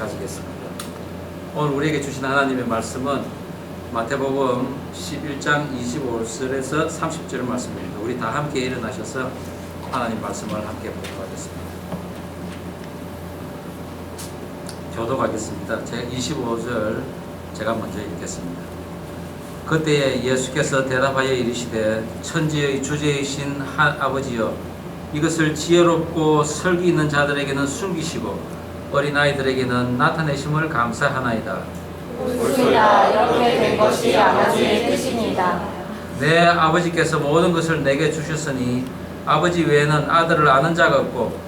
가지겠습니다. 오늘 우리에게 주신 하나님의 말씀은 마태복음 11장 25절에서 30절 말씀입니다. 우리 다 함께 일어나셔서 하나님 말씀을 함께 보도록 하겠습니다. 교독하겠습니다. 제 25절 제가 먼저 읽겠습니다. 그때에 예수께서 대답하여 이르시되 천지의 주제이신 아버지여, 이것을 지혜롭고 설기 있는 자들에게는 숨기시고 어린아이들에게는 나타내심을 감사하나이다. 옳습니다. 이렇게 된 것이 아버지의 뜻입니다. 내 아버지께서 모든 것을 내게 주셨으니 아버지 외에는 아들을 아는 자가 없고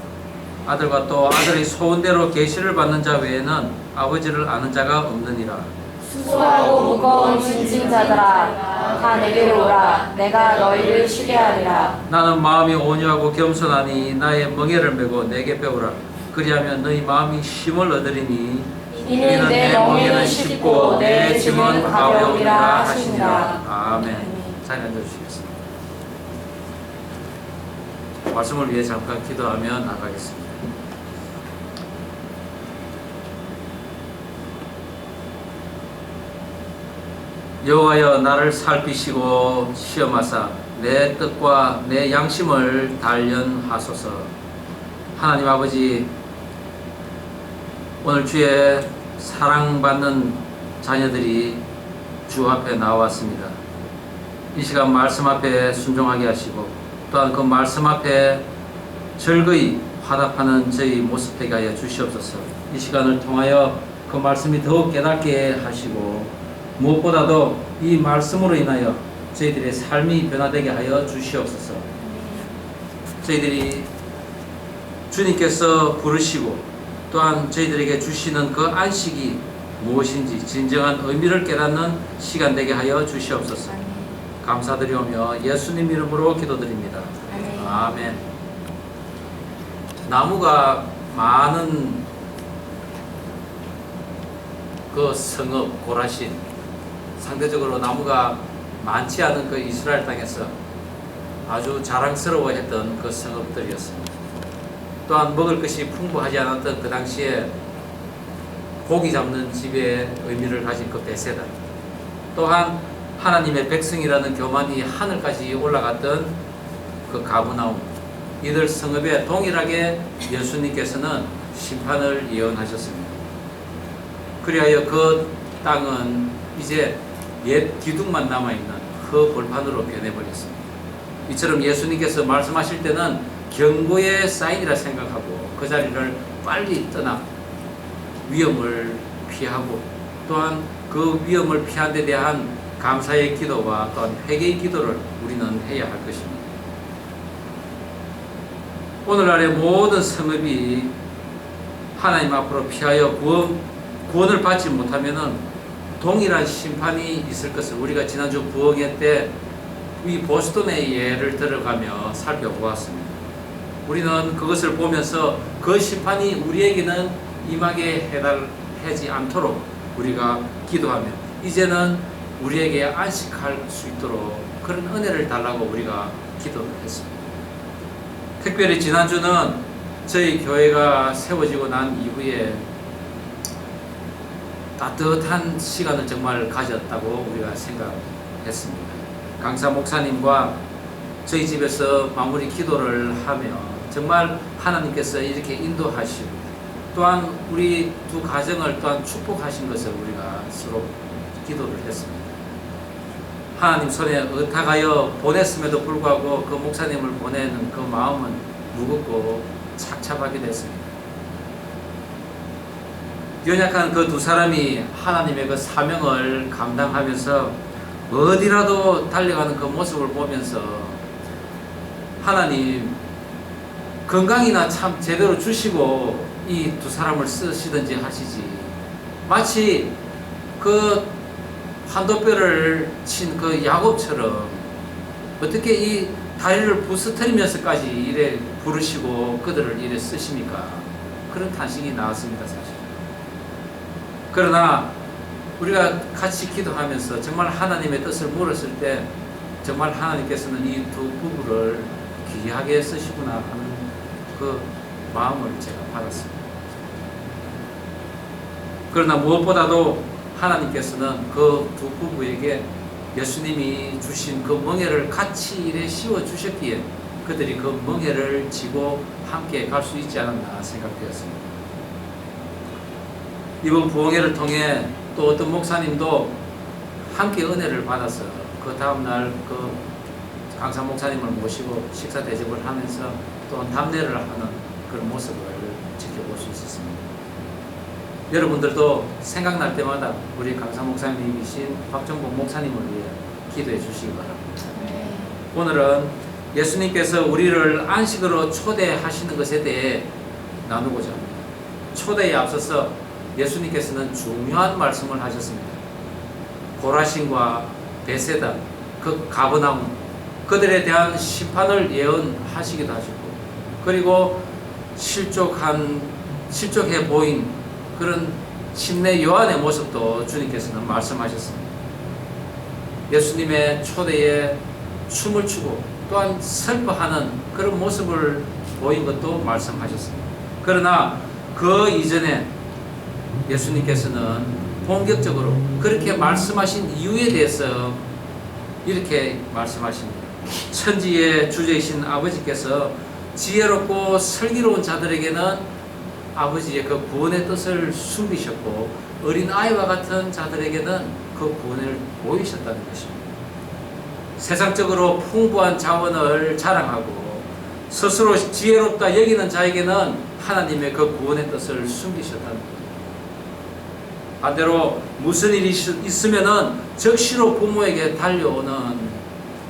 아들과 또 아들의 소원대로 계시를 받는 자 외에는 아버지를 아는 자가 없느니라. 수고하고 무거운 짐진 자들아, 다 내게로 오라. 내가 너희를 쉬게 하리라. 나는 마음이 온유하고 겸손하니 나의 멍에를 메고 내게 배우라. 그리하면 너희 마음이 쉼을 얻으리니 이는 내 멍에는 쉽고 내 짐은 가벼우리라 하시니라. 아멘. 자리 앉아주시겠습니다. 말씀을 위해 잠깐 기도하며 나가겠습니다. 여호와여, 나를 살피시고 시험하사 내 뜻과 내 양심을 단련하소서. 하나님 아버지, 오늘 주의 사랑받는 자녀들이 주 앞에 나왔습니다. 이 시간 말씀 앞에 순종하게 하시고 또한 그 말씀 앞에 즐거이 화답하는 저희 모습 되게 하여 주시옵소서. 이 시간을 통하여 그 말씀이 더욱 깨닫게 하시고 무엇보다도 이 말씀으로 인하여 저희들의 삶이 변화되게 하여 주시옵소서. 저희들이 주님께서 부르시고 또한 저희들에게 주시는 그 안식이 무엇인지 진정한 의미를 깨닫는 시간 되게 하여 주시옵소서. 감사드리오며 예수님 이름으로 기도드립니다. 아멘. 나무가 많은 그 성읍 고라신, 상대적으로 나무가 많지 않은 그 이스라엘 땅에서 아주 자랑스러워했던 그 성읍들이었습니다. 또한 먹을 것이 풍부하지 않았던 그 당시에 고기 잡는 집의 의미를 가진 그 베세다, 또한 하나님의 백성이라는 교만이 하늘까지 올라갔던 그 가브나움, 이들 성읍에 동일하게 예수님께서는 심판을 예언하셨습니다. 그리하여 그 땅은 이제 옛 기둥만 남아있는 그 벌판으로 변해버렸습니다. 이처럼 예수님께서 말씀하실 때는 경고의 사인이라 생각하고 그 자리를 빨리 떠나 위험을 피하고 또한 그 위험을 피한 데 대한 감사의 기도와 또한 회개의 기도를 우리는 해야 할 것입니다. 오늘날의 모든 성읍이 하나님 앞으로 피하여 구원을 받지 못하면은 동일한 심판이 있을 것을 우리가 지난주 부흥회 때 이 보스턴의 예를 들어가며 살펴보았습니다. 우리는 그것을 보면서 그 심판이 우리에게는 임하게 해달하지 않도록 우리가 기도하며 이제는 우리에게 안식할 수 있도록 그런 은혜를 달라고 우리가 기도를 했습니다. 특별히 지난주는 저희 교회가 세워지고 난 이후에 따뜻한 시간을 정말 가졌다고 우리가 생각했습니다. 강사 목사님과 저희 집에서 마무리 기도를 하며 정말 하나님께서 이렇게 인도하시고 또한 우리 두 가정을 또한 축복하신 것을 우리가 서로 기도를 했습니다. 하나님 손에 의탁하여 보냈음에도 불구하고 그 목사님을 보내는 그 마음은 무겁고 착잡하게 됐습니다. 연약한 그 두 사람이 하나님의 그 사명을 감당하면서 어디라도 달려가는 그 모습을 보면서 하나님 건강이나 참 제대로 주시고 이 두 사람을 쓰시든지 하시지, 마치 그 환도뼈를 친 그 야곱처럼 어떻게 이 다리를 부스터리면서까지 이래 부르시고 그들을 이래 쓰십니까? 그런 탄식이 나왔습니다, 사실. 그러나 우리가 같이 기도하면서 정말 하나님의 뜻을 물었을 때 정말 하나님께서는 이 두 부부를 귀하게 쓰시구나 하는 그 마음을 제가 받았습니다. 그러나 무엇보다도 하나님께서는 그 두 부부에게 예수님이 주신 그 멍에를 같이 이래 씌워 주셨기에 그들이 그 멍에를 지고 함께 갈 수 있지 않았나 생각되었습니다. 이번 부흥회를 통해 또 어떤 목사님도 함께 은혜를 받아서 그 다음날 그 강사 목사님을 모시고 식사 대접을 하면서 또 답례를 하는 그런 모습을 지켜볼 수 있었습니다. 여러분들도 생각날 때마다 우리 강사 목사님이신 박정복 목사님을 위해 기도해 주시기 바랍니다. 오늘은 예수님께서 우리를 안식으로 초대하시는 것에 대해 나누고자 합니다. 초대에 앞서서 예수님께서는 중요한 말씀을 하셨습니다. 고라신과 베세다, 그 가버나움, 그들에 대한 심판을 예언하시기도 하셨고, 그리고 실족해 보인 그런 침례 요한의 모습도 주님께서는 말씀하셨습니다. 예수님의 초대에 춤을 추고 또한 슬퍼하는 그런 모습을 보인 것도 말씀하셨습니다. 그러나 그 이전에 예수님께서는 본격적으로 그렇게 말씀하신 이유에 대해서 이렇게 말씀하십니다. 천지의 주제이신 아버지께서 지혜롭고 슬기로운 자들에게는 아버지의 그 구원의 뜻을 숨기셨고 어린 아이와 같은 자들에게는 그 구원을 보이셨다는 것입니다. 세상적으로 풍부한 자원을 자랑하고 스스로 지혜롭다 여기는 자에게는 하나님의 그 구원의 뜻을 숨기셨다는 것입니다. 반대로 무슨 일이 있으면은 적시로 부모에게 달려오는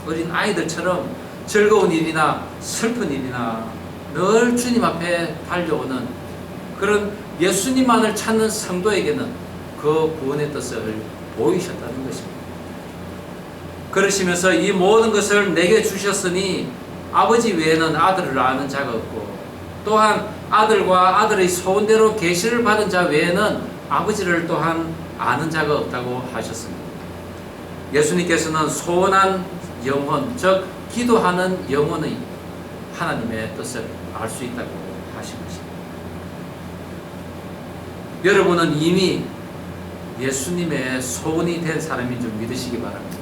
어린 아이들처럼 즐거운 일이나 슬픈 일이나 늘 주님 앞에 달려오는 그런 예수님만을 찾는 성도에게는 그 구원의 뜻을 보이셨다는 것입니다. 그러시면서 이 모든 것을 내게 주셨으니 아버지 외에는 아들을 아는 자가 없고 또한 아들과 아들의 소원대로 계시를 받은 자 외에는 아버지를 또한 아는 자가 없다고 하셨습니다. 예수님께서는 소원한 영혼, 즉 기도하는 영혼의 하나님의 뜻을 알 수 있다고 하신 것입니다. 여러분은 이미 예수님의 소원이 된 사람인 줄 믿으시기 바랍니다.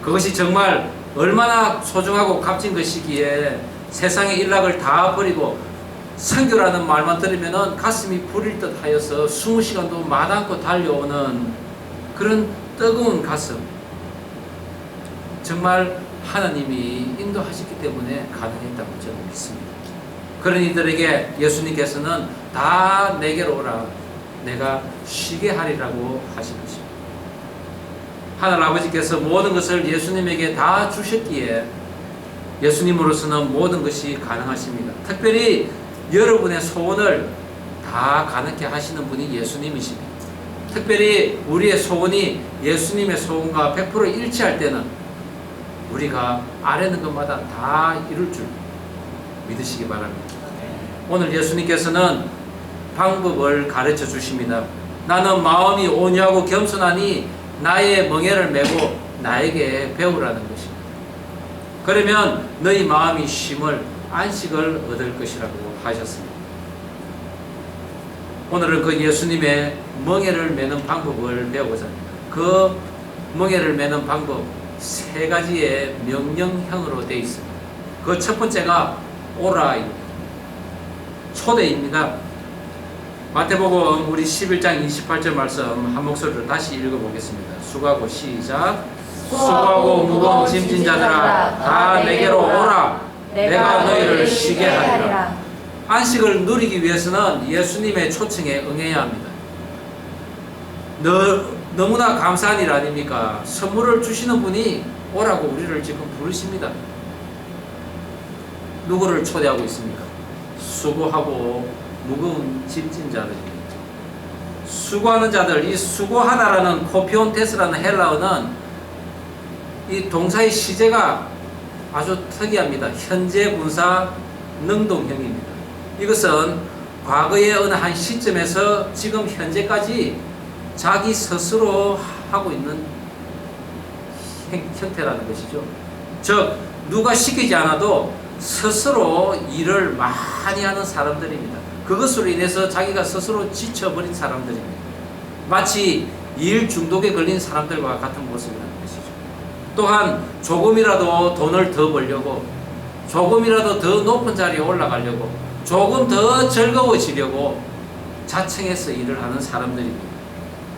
그것이 정말 얼마나 소중하고 값진 것이기에 세상의 일락을 다 버리고 선교라는 말만 들으면 가슴이 부릴 듯 하여서 20시간도 마다않고 달려오는 그런 뜨거운 가슴, 정말 하나님이 인도하셨기 때문에 가능했다고 저는 믿습니다. 그런 이들에게 예수님께서는 다 내게로 오라, 내가 쉬게 하리라고 하신 것입니다. 하늘 아버지께서 모든 것을 예수님에게 다 주셨기에 예수님으로서는 모든 것이 가능하십니다. 특별히 여러분의 소원을 다 가능케 하시는 분이 예수님이십니다. 특별히 우리의 소원이 예수님의 소원과 100% 일치할 때는 우리가 아뢰는 것마다 다 이룰 줄 믿으시기 바랍니다. 오늘 예수님께서는 방법을 가르쳐 주십니다. 나는 마음이 온유하고 겸손하니 나의 멍에를 메고 나에게 배우라는 것입니다. 그러면 너희 마음이 쉼을 안식을 얻을 것이라고 하셨습니다. 오늘은 그 예수님의 멍에를 메는 방법을 배우고자 합니다. 그 멍에를 메는 방법 3가지의 명령형으로 되어 있습니다. 그 첫 번째가 오라입니다. 초대입니다. 마태복음 우리 11장 28절 말씀 한 목소리로 다시 읽어보겠습니다. 수고하고 시작. 수고하고 무거운 짐진 자들아 다 내게로 오라. 내가 너희를 쉬게 하리라. 안식을 누리기 위해서는 예수님의 초청에 응해야 합니다. 너무나 감사한 일 아닙니까? 선물을 주시는 분이 오라고 우리를 지금 부르십니다. 누구를 초대하고 있습니까? 수고하고 무거운 짐진 자들입니다. 수고하는 자들, 이 수고하다라는 코피온테스라는 헬라어는 이 동사의 시제가 아주 특이합니다. 현재 분사 능동형입니다. 이것은 과거의 어느 한 시점에서 지금 현재까지 자기 스스로 하고 있는 형태라는 것이죠. 즉 누가 시키지 않아도 스스로 일을 많이 하는 사람들입니다. 그것으로 인해서 자기가 스스로 지쳐버린 사람들입니다. 마치 일 중독에 걸린 사람들과 같은 모습이라는 것이죠. 또한 조금이라도 돈을 더 벌려고, 조금이라도 더 높은 자리에 올라가려고, 조금 더 즐거워지려고 자청해서 일을 하는 사람들입니다.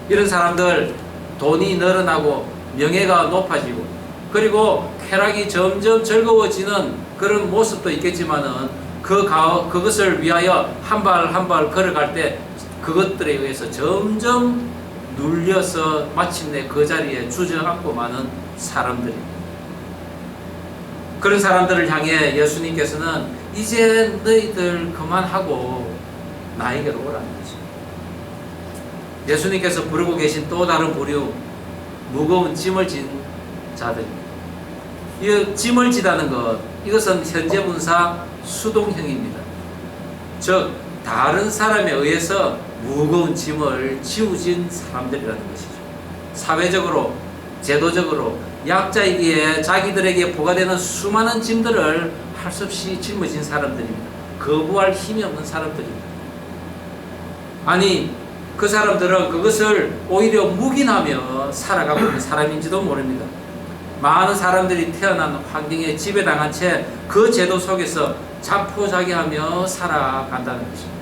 이런 사람들, 돈이 늘어나고 명예가 높아지고 그리고 쾌락이 점점 즐거워지는 그런 모습도 있겠지만은 그것을 위하여 한 발 한 발 걸어갈 때 그것들에 의해서 점점 눌려서 마침내 그 자리에 주저앉고 마는 사람들입니다. 그런 사람들을 향해 예수님께서는 이제 너희들 그만하고 나에게로 오라는 거죠. 예수님께서 부르고 계신 또 다른 부류, 무거운 짐을 진 자들입니다. 이 짐을 지다는 것, 이것은 현재 분사 수동형입니다. 즉 다른 사람에 의해서 무거운 짐을 지우진 사람들이라는 것이죠. 사회적으로, 제도적으로 약자이기에 자기들에게 부과되는 수많은 짐들을 할 수 없이 짊어진 사람들입니다. 거부할 힘이 없는 사람들입니다. 아니, 그 사람들은 그것을 오히려 묵인하며 살아가고 있는 사람인지도 모릅니다. 많은 사람들이 태어난 환경에 지배당한 채 그 제도 속에서 자포자기하며 살아간다는 것입니다.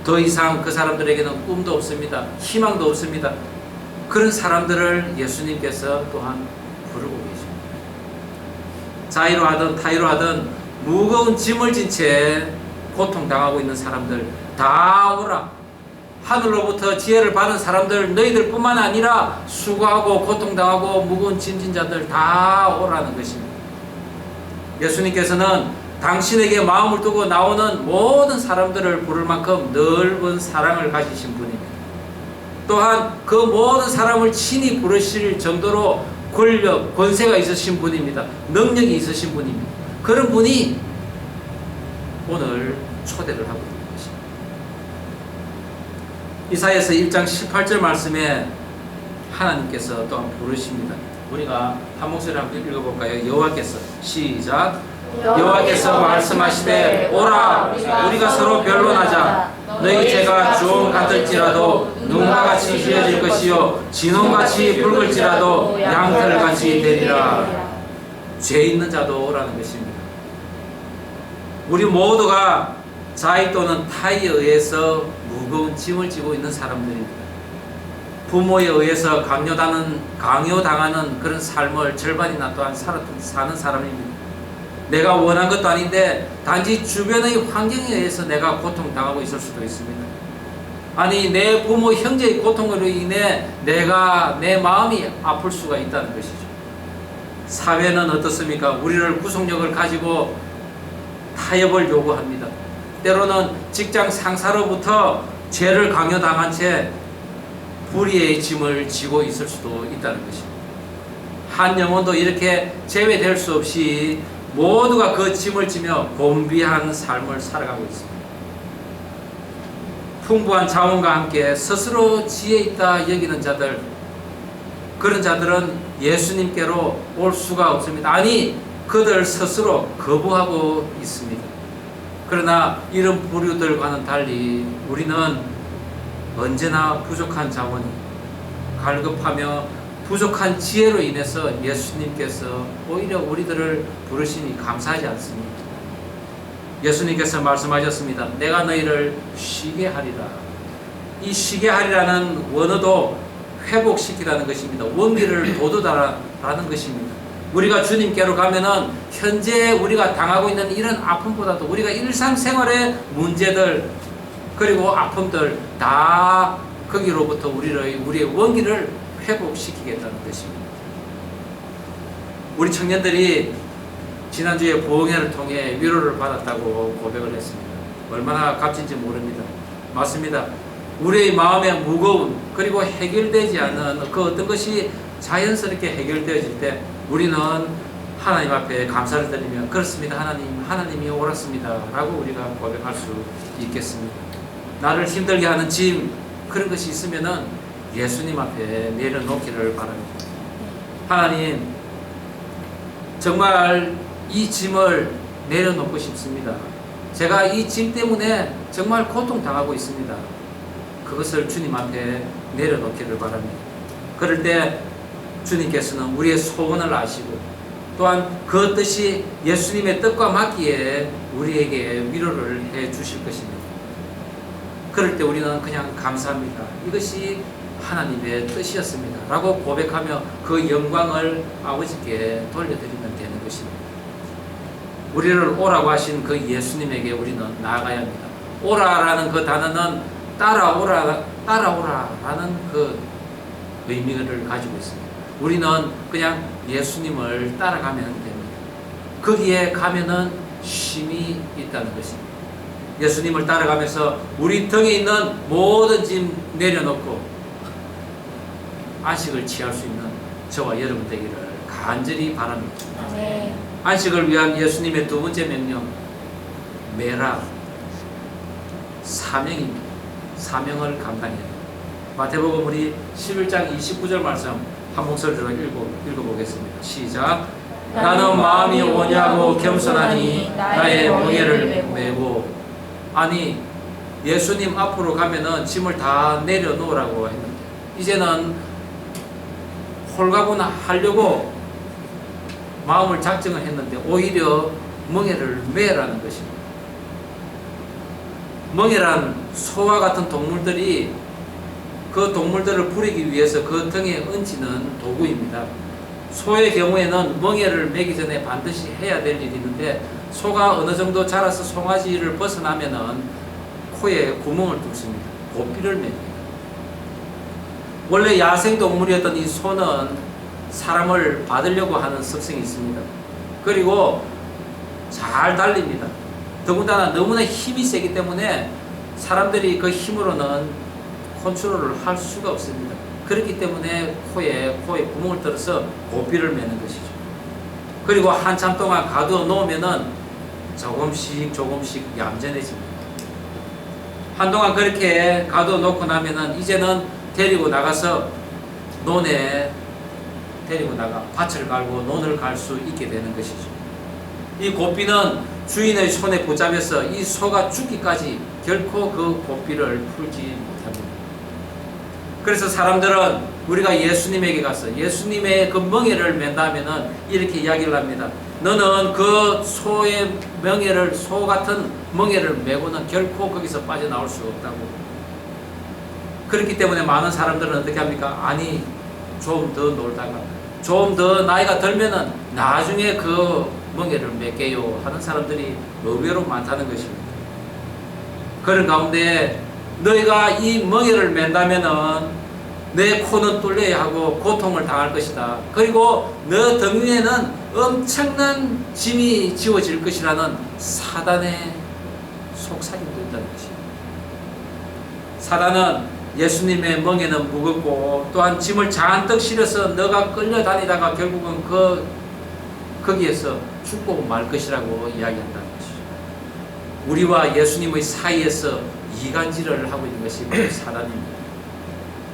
더 이상 그 사람들에게는 꿈도 없습니다. 희망도 없습니다. 그런 사람들을 예수님께서 또한 부르고 계십니다. 자의로 하든 타의로 하든 무거운 짐을 진 채 고통당하고 있는 사람들 다 오라. 하늘로부터 지혜를 받은 사람들, 너희들 뿐만 아니라 수고하고 고통당하고 무거운 짐진 자들 다 오라는 것입니다. 예수님께서는 당신에게 마음을 두고 나오는 모든 사람들을 부를 만큼 넓은 사랑을 가지신 분입니다. 또한 그 모든 사람을 친히 부르실 정도로 권력, 권세가 있으신 분입니다. 능력이 있으신 분입니다. 그런 분이 오늘 초대를 하고 있는 것입니다. 이사야서 1장 18절 말씀에 하나님께서 또한 부르십니다. 우리가 한 목소리 한번 읽어볼까요? 여호와께서 시작. 여호와께서 말씀하시되 오라 우리가 서로 변론하자. 너희 죄가 주홍 같을지라도 눈과 같이 휘어질 것이요 진홍같이 붉을지라도 양털같이 되리라. 죄 있는 자도 오라는 것입니다. 우리 모두가 자의 또는 타의에 의해서 무거운 짐을 지고 있는 사람들입니다. 부모에 의해서 강요당하는 그런 삶을 절반이나 또한 사는 사람입니다. 내가 원한 것도 아닌데 단지 주변의 환경에 의해서 내가 고통당하고 있을 수도 있습니다. 아니, 내 부모, 형제의 고통으로 인해 내 마음이 아플 수가 있다는 것이죠. 사회는 어떻습니까? 우리를 구속력을 가지고 타협을 요구합니다. 때로는 직장 상사로부터 죄를 강요당한 채 불의의 짐을 지고 있을 수도 있다는 것입니다. 한 영혼도 이렇게 제외될 수 없이 모두가 그 짐을 지며 곤비한 삶을 살아가고 있습니다. 풍부한 자원과 함께 스스로 지혜 있다 여기는 자들, 그런 자들은 예수님께로 올 수가 없습니다. 아니, 그들 스스로 거부하고 있습니다. 그러나 이런 부류들과는 달리 우리는 언제나 부족한 자원이 갈급하며 부족한 지혜로 인해서 예수님께서 오히려 우리들을 부르시니 감사하지 않습니다. 예수님께서 말씀하셨습니다. 내가 너희를 쉬게 하리라. 이 쉬게 하리라는 원어도 회복시키라는 것입니다. 원기를 돋우다라는 것입니다. 우리가 주님께로 가면은 현재 우리가 당하고 있는 이런 아픔보다도 우리가 일상생활의 문제들 그리고 아픔들 다 거기로부터 우리의 원기를 회복시키겠다는 것입니다. 우리 청년들이 지난주에 부흥회를 통해 위로를 받았다고 고백을 했습니다. 얼마나 값진지 모릅니다. 맞습니다. 우리의 마음의 무거움 그리고 해결되지 않은 그 어떤 것이 자연스럽게 해결되어질 때 우리는 하나님 앞에 감사를 드리며 그렇습니다. 하나님이 옳았습니다 라고 우리가 고백할 수 있겠습니다. 나를 힘들게 하는 짐 그런 것이 있으면은 예수님 앞에 내려놓기를 바랍니다. 하나님, 정말 이 짐을 내려놓고 싶습니다. 제가 이 짐 때문에 정말 고통당하고 있습니다. 그것을 주님 앞에 내려놓기를 바랍니다. 그럴 때 주님께서는 우리의 소원을 아시고 또한 그 뜻이 예수님의 뜻과 맞기에 우리에게 위로를 해 주실 것입니다. 그럴 때 우리는 그냥 감사합니다. 이것이 하나님의 뜻이었습니다. 라고 고백하며 그 영광을 아버지께 돌려드리면 되는 것입니다. 우리를 오라고 하신 그 예수님에게 우리는 나아가야 합니다. 오라라는 그 단어는 따라오라라는 그 의미를 가지고 있습니다. 우리는 그냥 예수님을 따라가면 됩니다. 거기에 가면은 쉼이 있다는 것입니다. 예수님을 따라가면서 우리 등에 있는 모든 짐 내려놓고 안식을 취할 수 있는 저와 여러분 되기를 간절히 바랍니다. 네. 안식을 위한 예수님의 두 번째 명령, 메라, 사명입니다. 사명을 감당해야 됩니다. 마태복음 우리 11장 29절 말씀 한 목소리로 읽어보겠습니다. 시작. 나는 마음이 오냐고 겸손하니 나의 멍에를 메고. 아니, 예수님 앞으로 가면은 짐을 다 내려놓으라고 했는데 이제는 홀가분 하려고 마음을 작정을 했는데 오히려 멍에를 매라는 것입니다. 멍에란 소와 같은 동물들이 그 동물들을 부리기 위해서 그 등에 얹히는 도구입니다. 소의 경우에는 멍에를 매기 전에 반드시 해야 될 일이 있는데 소가 어느 정도 자라서 송아지를 벗어나면은 코에 구멍을 뚫습니다. 고삐를 맵니다. 원래 야생동물이었던 이 소는 사람을 받으려고 하는 습성이 있습니다. 그리고 잘 달립니다. 더군다나 너무나 힘이 세기 때문에 사람들이 그 힘으로는 컨트롤을 할 수가 없습니다. 그렇기 때문에 코에 구멍을 뚫어서 고삐를 매는 것이죠. 그리고 한참 동안 가두어 놓으면은 조금씩 얌전해집니다. 한동안 그렇게 가두어 놓고 나면은 이제는 데리고 나가서 논에 데리고 나가 밭을 갈고 논을 갈 수 있게 되는 것이죠. 이 고삐는 주인의 손에 붙잡혀서 이 소가 죽기까지 결코 그 고삐를 풀지 못합니다. 그래서 사람들은 우리가 예수님에게 가서 예수님의 그 멍에를 맨다면은 이렇게 이야기를 합니다. 너는 그 소의 멍에를, 소 같은 멍에를 메고는 결코 거기서 빠져나올 수 없다고. 그렇기 때문에 많은 사람들은 어떻게 합니까? 아니, 좀 더 놀다가 좀 더 나이가 들면은 나중에 그 멍에를 맺게요 하는 사람들이 의외로 많다는 것입니다. 그런 가운데 너희가 이 멍에를 맨다면은 내 코는 뚫려야 하고 고통을 당할 것이다. 그리고 너 등 위에는 엄청난 짐이 지워질 것이라는 사단의 속삭임도 있다는 것입니다. 사단은 예수님의 멍에는 무겁고 또한 짐을 잔뜩 실어서 너가 끌려다니다가 결국은 거기에서 죽고 말 것이라고 이야기한다는 것이죠. 우리와 예수님의 사이에서 이간질을 하고 있는 것이 바로 사단입니다.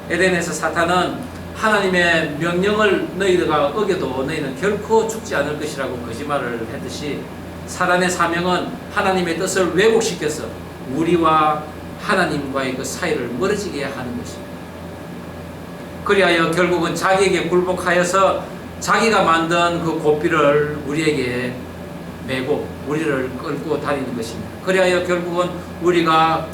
에덴에서 사탄은 하나님의 명령을 너희가 어겨도 너희는 결코 죽지 않을 것이라고 거짓말을 했듯이 사단의 사명은 하나님의 뜻을 왜곡시켜서 우리와 하나님과의 그 사이를 멀어지게 하는 것입니다. 그리하여 결국은 자기에게 굴복하여서 자기가 만든 그 고삐를 우리에게 메고 우리를 끌고 다니는 것입니다. 그리하여 결국은 우리가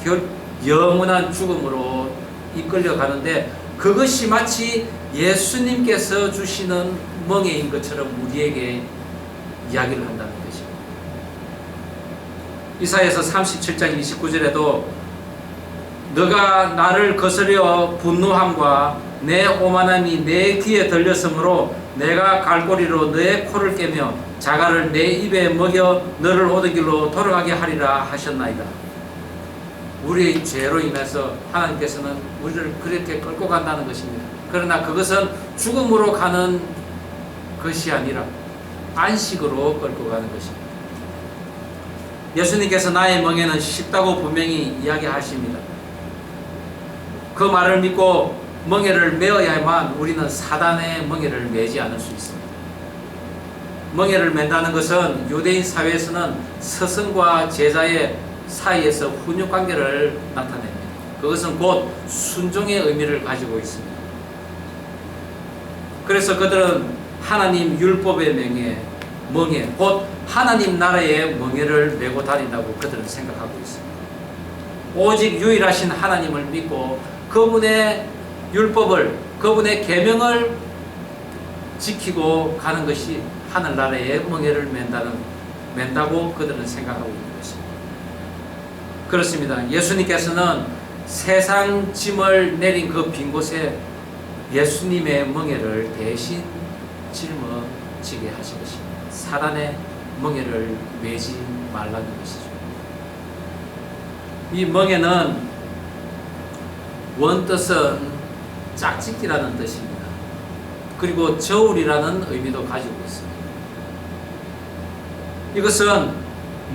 영원한 죽음으로 이끌려 가는데 그것이 마치 예수님께서 주시는 멍에인 것처럼 우리에게 이야기를 한다는 것입니다. 이사야서 37장 29절에도 너가 나를 거스려 분노함과 내 오만함이 내 귀에 들렸으므로 내가 갈고리로 너의 코를 깨며 자갈을 내 입에 먹여 너를 오던 길로 돌아가게 하리라 하셨나이다. 우리의 죄로 인해서 하나님께서는 우리를 그렇게 끌고 간다는 것입니다. 그러나 그것은 죽음으로 가는 것이 아니라 안식으로 끌고 가는 것입니다. 예수님께서 나의 멍에는 쉽다고 분명히 이야기하십니다. 그 말을 믿고 멍에를 메어야만 우리는 사단의 멍에를 메지 않을 수 있습니다. 멍에를 맨다는 것은 유대인 사회에서는 스승과 제자의 사이에서 훈육 관계를 나타냅니다. 그것은 곧 순종의 의미를 가지고 있습니다. 그래서 그들은 하나님 율법의 멍에 곧 하나님 나라의 멍에를 메고 다닌다고 그들은 생각하고 있습니다. 오직 유일하신 하나님을 믿고 그분의 율법을, 그분의 계명을 지키고 가는 것이 하늘나라의 멍에를 맨다고 그들은 생각하고 있는 것입니다. 그렇습니다. 예수님께서는 세상 짐을 내린 그 빈 곳에 예수님의 멍에를 대신 짊어지게 하신 것입니다. 사단의 멍에를 메지 말라는 것이죠. 이 멍에는 원뜻은 짝짓기라는 뜻입니다. 그리고 저울이라는 의미도 가지고 있습니다. 이것은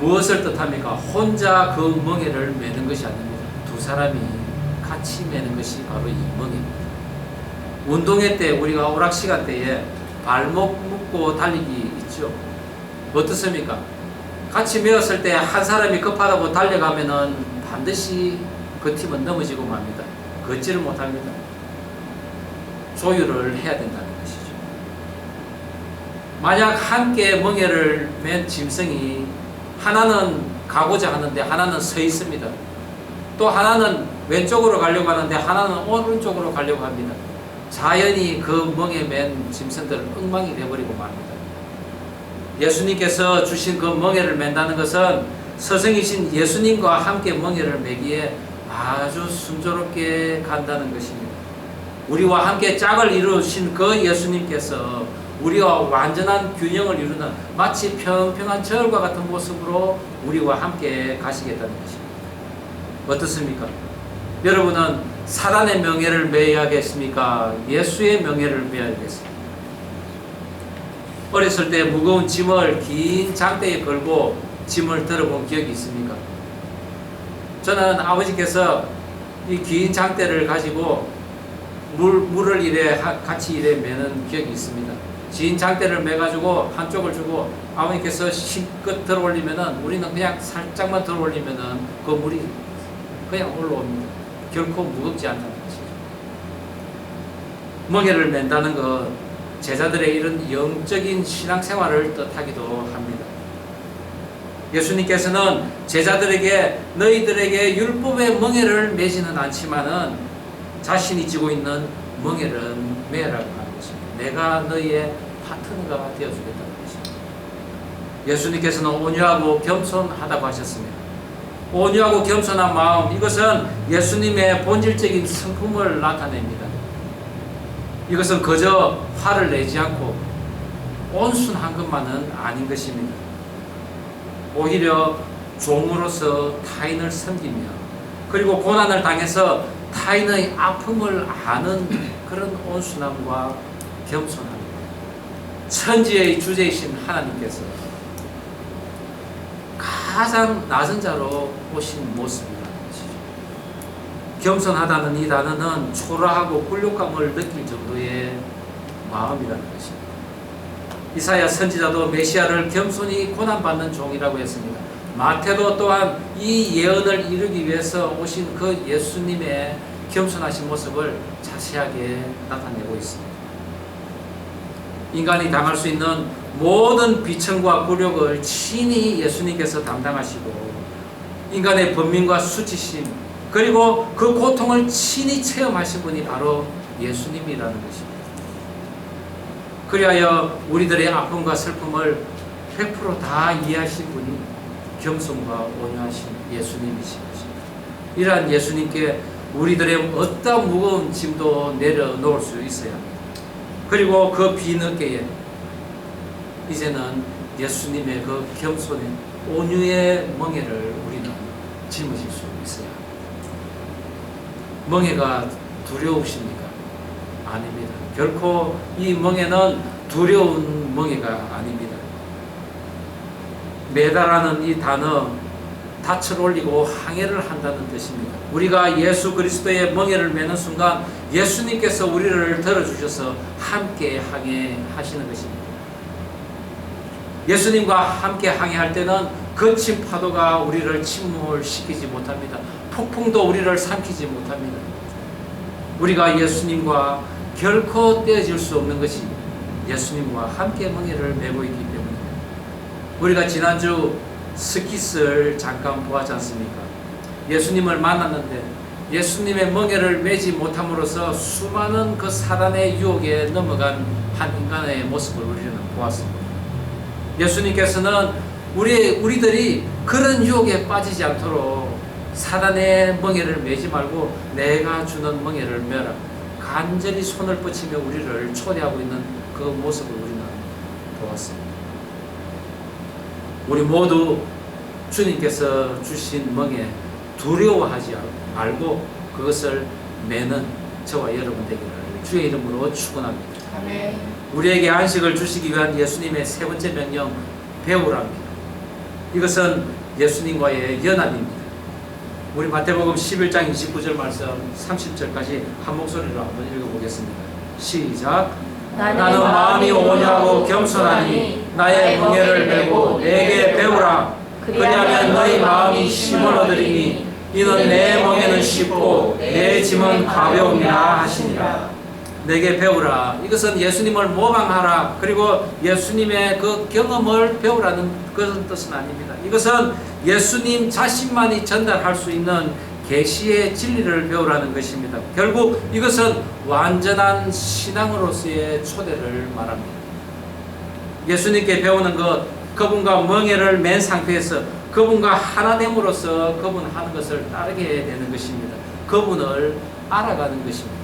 무엇을 뜻합니까? 혼자 그 멍에를 매는 것이 아닙니다. 두 사람이 같이 매는 것이 바로 이 멍에입니다. 운동회 때 우리가 오락시간 때에 발목 묶고 달리기 있죠. 어떻습니까? 같이 메었을 때 한 사람이 급하다고 달려가면은 반드시 그 팀은 넘어지고 맙니다. 걷지를 못합니다. 조율을 해야 된다는 것이죠. 만약 함께 멍에를 맨 짐승이 하나는 가고자 하는데 하나는 서 있습니다. 또 하나는 왼쪽으로 가려고 하는데 하나는 오른쪽으로 가려고 합니다. 자연히 그 멍에 맨 짐승들은 엉망이 되어버리고 맙니다. 예수님께서 주신 그 멍에를 맨다는 것은 스승이신 예수님과 함께 멍에를 매기에 아주 순조롭게 간다는 것입니다. 우리와 함께 짝을 이루신 그 예수님께서 우리와 완전한 균형을 이루는 마치 평평한 저울과 같은 모습으로 우리와 함께 가시겠다는 것입니다. 어떻습니까? 여러분은 사단의 명예를 매야겠습니까? 예수의 명예를 매야겠습니까? 어렸을 때 무거운 짐을 긴 장대에 걸고 짐을 들어본 기억이 있습니까? 저는 아버지께서 이 긴 장대를 가지고 물을 같이 매는 기억이 있습니다. 긴 장대를 매가지고 한쪽을 주고 아버님께서 힘껏 들어 올리면은 우리는 그냥 살짝만 들어 올리면은 그 물이 그냥 올라옵니다. 결코 무겁지 않다는 것이죠. 멍에를 맨다는 것, 제자들의 이런 영적인 신앙생활을 뜻하기도 합니다. 예수님께서는 제자들에게 너희들에게 율법의 멍에를 매지는 않지만은 자신이 지고 있는 멍에를 매라고 하는 것입니다. 내가 너희의 파트너가 되어주겠다는 것입니다. 예수님께서는 온유하고 겸손하다고 하셨습니다. 온유하고 겸손한 마음, 이것은 예수님의 본질적인 성품을 나타냅니다. 이것은 그저 화를 내지 않고 온순한 것만은 아닌 것입니다. 오히려 종으로서 타인을 섬기며 그리고 고난을 당해서 타인의 아픔을 아는 그런 온순함과 겸손함, 천지의 주제이신 하나님께서 가장 낮은 자로 오신 모습이라는 것이죠. 겸손하다는 이 단어는 초라하고 굴욕감을 느낄 정도의 마음이라는 것입니다. 이사야 선지자도 메시아를 겸손히 고난받는 종이라고 했습니다. 마태도 또한 이 예언을 이루기 위해서 오신 그 예수님의 겸손하신 모습을 자세하게 나타내고 있습니다. 인간이 당할 수 있는 모든 비천과 굴욕을 친히 예수님께서 담당하시고 인간의 번민과 수치심 그리고 그 고통을 친히 체험하신 분이 바로 예수님이라는 것입니다. 그리하여 우리들의 아픔과 슬픔을 100% 다 이해하신 분이 겸손과 온유하신 예수님이신 것입니다. 이러한 예수님께 우리들의 어떤 무거운 짐도 내려놓을 수 있어야 합니다. 그리고 그 비느끼에 이제는 예수님의 그 겸손의 온유의 멍에를 우리는 짊어질 수 있어야 합니다. 멍에가 두려우십니까? 아닙니다. 결코 이 멍에는 두려운 멍에가 아닙니다. 매다라는 이 단어, 닻을 올리고 항해를 한다는 뜻입니다. 우리가 예수 그리스도의 멍에를 매는 순간 예수님께서 우리를 들어주셔서 함께 항해하시는 것입니다. 예수님과 함께 항해할 때는 거친 파도가 우리를 침몰시키지 못합니다. 폭풍도 우리를 삼키지 못합니다. 우리가 예수님과 결코 떼어질 수 없는 것이 예수님과 함께 멍에를 메고 있기 때문입니다. 우리가 지난주 스키스를 잠깐 보았지 않습니까? 예수님을 만났는데 예수님의 멍에를 매지 못함으로써 수많은 그 사단의 유혹에 넘어간 한 인간의 모습을 우리는 보았습니다. 예수님께서는 우리들이 그런 유혹에 빠지지 않도록 사단의 멍에를 매지 말고 내가 주는 멍에를 매라, 간절히 손을 뻗치며 우리를 초대하고 있는 그 모습을 우리는 보았습니다. 우리 모두 주님께서 주신 멍에 두려워하지 말고 그것을 매는 저와 여러분 되기를 주의 이름으로 축원합니다. 아멘. 우리에게 안식을 주시기 위한 예수님의 세 번째 명령, 배우랍니다. 이것은 예수님과의 연합입니다. 우리 마태복음 11장 29절 말씀 30절까지 한 목소리로 한번 읽어보겠습니다. 시작. 나는 마음이 온유하고 겸손하니 나의 멍에를 메고 내게 배우라. 그리하면 너희 마음이 힘을 얻으리니 이는 내 멍에는 쉽고 내 짐은 가벼움이라 하시니라. 내게 배우라. 이것은 예수님을 모방하라. 그리고 예수님의 그 경험을 배우라는 그런 뜻은 아닙니다. 이것은 예수님 자신만이 전달할 수 있는 계시의 진리를 배우라는 것입니다. 결국 이것은 완전한 신앙으로서의 초대를 말합니다. 예수님께 배우는 것, 그분과 멍에를 맨 상태에서 그분과 하나됨으로써 그분 하는 것을 따르게 되는 것입니다. 그분을 알아가는 것입니다.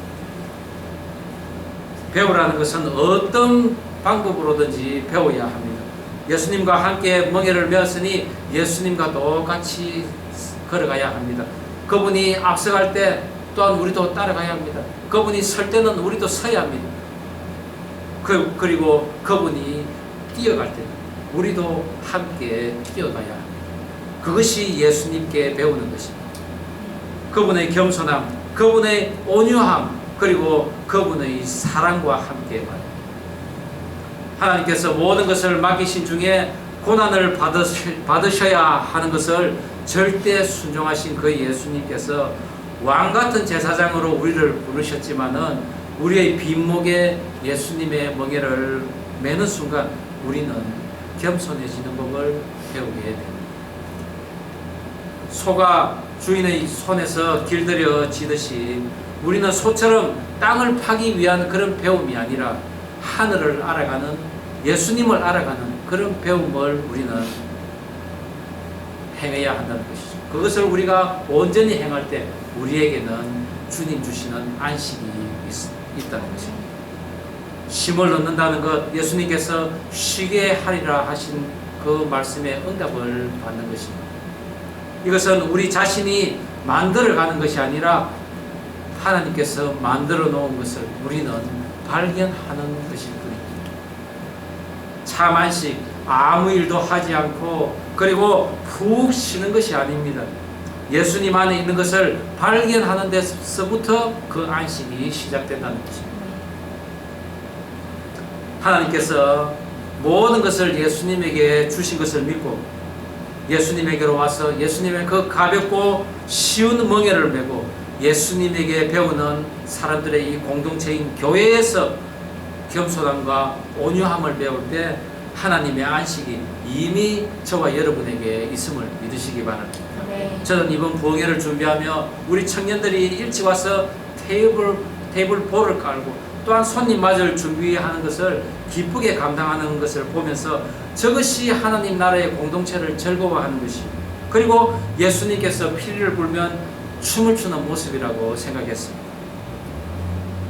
배우라는 것은 어떤 방법으로든지 배워야 합니다. 예수님과 함께 멍에를 메었으니 예수님과 똑같이 걸어가야 합니다. 그분이 앞서갈 때 또한 우리도 따라가야 합니다. 그분이 설 때는 우리도 서야 합니다. 그리고 그분이 뛰어갈 때는 우리도 함께 뛰어가야 합니다. 그것이 예수님께 배우는 것입니다. 그분의 겸손함, 그분의 온유함, 그리고 그분의 사랑과 함께 말입니다. 하나님께서 모든 것을 맡기신 중에 고난을 받으셔야 하는 것을 절대 순종하신 그 예수님께서 왕같은 제사장으로 우리를 부르셨지만은 우리의 빈목에 예수님의 멍에를 매는 순간 우리는 겸손해지는 법을 배우게 됩니다. 소가 주인의 손에서 길들여지듯이 우리는 소처럼 땅을 파기 위한 그런 배움이 아니라 하늘을 알아가는, 예수님을 알아가는 그런 배움을 우리는 행해야 한다는 것이죠. 그것을 우리가 온전히 행할 때 우리에게는 주님 주시는 안식이 있다는 것입니다. 쉼을 얻는다는 것, 예수님께서 쉬게 하리라 하신 그 말씀에 응답을 받는 것입니다. 이것은 우리 자신이 만들어가는 것이 아니라 하나님께서 만들어 놓은 것을 우리는 발견하는 것일 뿐입니다. 참 안식, 아무 일도 하지 않고 그리고 푹 쉬는 것이 아닙니다. 예수님 안에 있는 것을 발견하는 데서부터 그 안식이 시작된다는 것입니다. 하나님께서 모든 것을 예수님에게 주신 것을 믿고 예수님에게로 와서 예수님의 그 가볍고 쉬운 멍에를 메고 예수님에게 배우는 사람들의 이 공동체인 교회에서 겸손함과 온유함을 배울 때 하나님의 안식이 이미 저와 여러분에게 있음을 믿으시기 바랍니다. 네. 저는 이번 부흥회를 준비하며 우리 청년들이 일찍 와서 테이블 볼을 깔고 또한 손님 맞을 준비하는 것을 기쁘게 감당하는 것을 보면서 저것이 하나님 나라의 공동체를 즐거워하는 것이, 그리고 예수님께서 피리를 불면 춤을 추는 모습이라고 생각했습니다.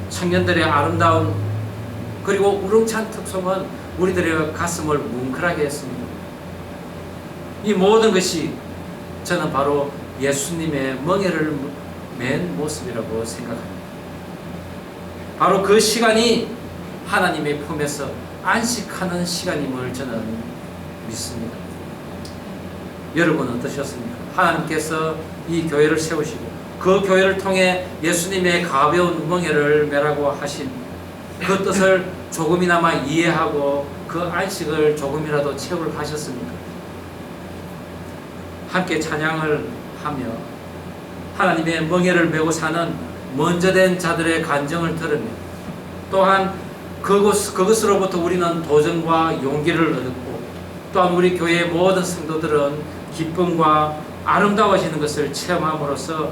청년들의 아름다운 그리고 우렁찬 특성은 우리들의 가슴을 뭉클하게 했습니다. 이 모든 것이 저는 바로 예수님의 멍에를 맨 모습이라고 생각합니다. 바로 그 시간이 하나님의 품에서 안식하는 시간임을 저는 믿습니다. 여러분은 어떠셨습니까? 하나님께서 이 교회를 세우시고 그 교회를 통해 예수님의 가벼운 멍에를 메라고 하신 그 뜻을 조금이나마 이해하고 그 안식을 조금이라도 체험을 하셨습니까? 함께 찬양을 하며 하나님의 멍에를 메고 사는 먼저 된 자들의 간증을 들으며 또한 그것으로부터 우리는 도전과 용기를 얻었고 또한 우리 교회의 모든 성도들은 기쁨과 아름다워지는 것을 체험함으로써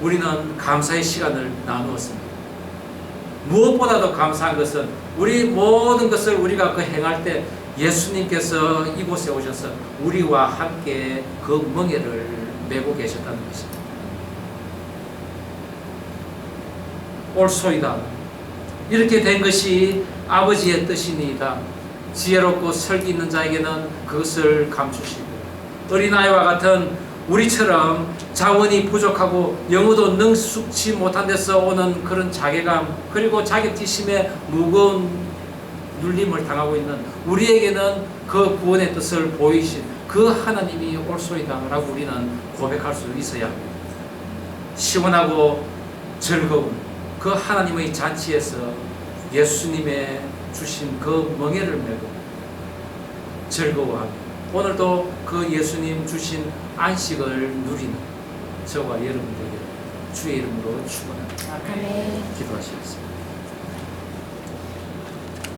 우리는 감사의 시간을 나누었습니다. 무엇보다도 감사한 것은 우리 모든 것을 우리가 그 행할 때 예수님께서 이곳에 오셔서 우리와 함께 그 멍에를 메고 계셨다는 것입니다. 옳소이다. 이렇게 된 것이 아버지의 뜻이니이다. 지혜롭고 설기 있는 자에게는 그것을 감추시고 어린아이와 같은 우리처럼 자원이 부족하고 영어도 능숙치 못한 데서 오는 그런 자괴감 그리고 자격지심에 무거운 눌림을 당하고 있는 우리에게는 그 구원의 뜻을 보이신 그 하나님이 옳소이다 라고 우리는 고백할 수 있어야 합니다. 시원하고 즐거운 그 하나님의 잔치에서 예수님의 주신 그 멍에를 메고 즐거워하며 오늘도 그 예수님 주신 안식을 누리는 저와 여러분들에게 주의 이름으로 축원합니다. 아멘. 기도하시겠습니다.